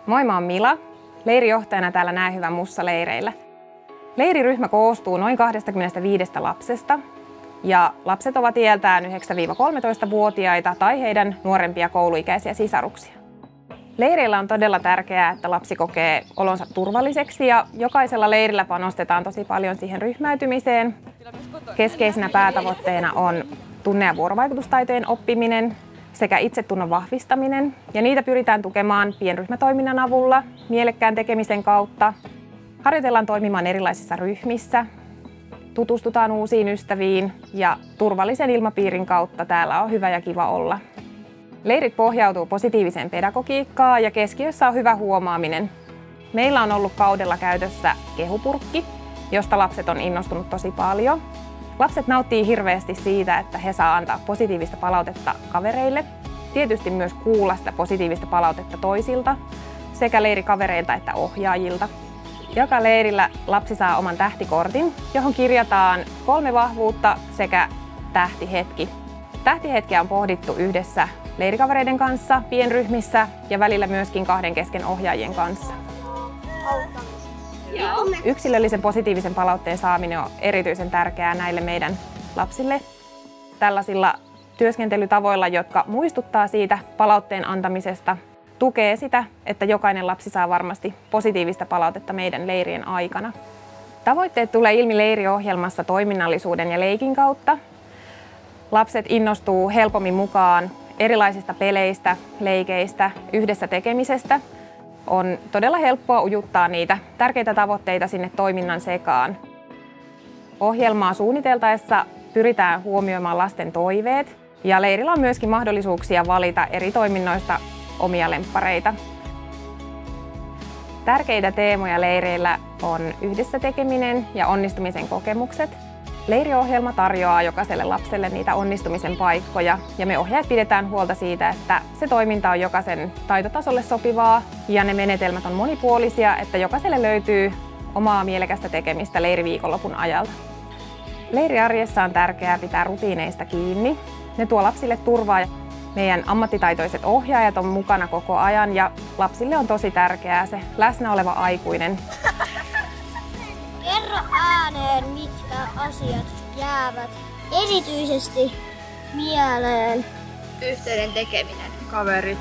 Moi, mä oon Mila, leirijohtajana täällä Näe hyvä Mussa-leireillä. Leiriryhmä koostuu noin 25 lapsesta ja lapset ovat iältään 9-13-vuotiaita tai heidän nuorempia kouluikäisiä sisaruksia. Leireillä on todella tärkeää, että lapsi kokee olonsa turvalliseksi ja jokaisella leirillä panostetaan tosi paljon siihen ryhmäytymiseen. Keskeisenä päätavoitteena on tunne- ja vuorovaikutustaitojen oppiminen sekä itsetunnon vahvistaminen, ja niitä pyritään tukemaan pienryhmätoiminnan avulla, mielekkään tekemisen kautta. Harjoitellaan toimimaan erilaisissa ryhmissä, tutustutaan uusiin ystäviin ja turvallisen ilmapiirin kautta täällä on hyvä ja kiva olla. Leirit pohjautuu positiiviseen pedagogiikkaan ja keskiössä on hyvä huomaaminen. Meillä on ollut kaudella käytössä kehupurkki, josta lapset on innostunut tosi paljon. Lapset nauttii hirveästi siitä, että he saa antaa positiivista palautetta kavereille, tietysti myös kuulla sitä positiivista palautetta toisilta, sekä leirikavereilta että ohjaajilta. Joka leirillä lapsi saa oman tähtikortin, johon kirjataan 3 vahvuutta sekä tähtihetki. Tähtihetkiä on pohdittu yhdessä leirikavereiden kanssa, pienryhmissä ja välillä myöskin 2 kesken ohjaajien kanssa. Yksilöllisen positiivisen palautteen saaminen on erityisen tärkeää näille meidän lapsille. Tällaisilla työskentelytavoilla, jotka muistuttaa siitä palautteen antamisesta, tukee sitä, että jokainen lapsi saa varmasti positiivista palautetta meidän leirien aikana. Tavoitteet tulee ilmi leiriohjelmassa toiminnallisuuden ja leikin kautta. Lapset innostuu helpommin mukaan erilaisista peleistä, leikeistä, yhdessä tekemisestä. On todella helppoa ujuttaa niitä tärkeitä tavoitteita sinne toiminnan sekaan. Ohjelmaa suunniteltaessa pyritään huomioimaan lasten toiveet ja leirillä on myöskin mahdollisuuksia valita eri toiminnoista omia lemppareita. Tärkeitä teemoja leireillä on yhdessä tekeminen ja onnistumisen kokemukset. Leiriohjelma tarjoaa jokaiselle lapselle niitä onnistumisen paikkoja ja me ohjaajat pidetään huolta siitä, että se toiminta on jokaisen taitotasolle sopivaa ja ne menetelmät on monipuolisia, että jokaiselle löytyy omaa mielekästä tekemistä leiriviikonlopun ajalta. Leiriarjessa on tärkeää pitää rutiineista kiinni. Ne tuo lapsille turvaa. Meidän ammattitaitoiset ohjaajat on mukana koko ajan ja lapsille on tosi tärkeää se läsnä oleva aikuinen. Kerro ääneen, mitkä asiat jäävät erityisesti mieleen. Yhteinen tekeminen. Kaverit.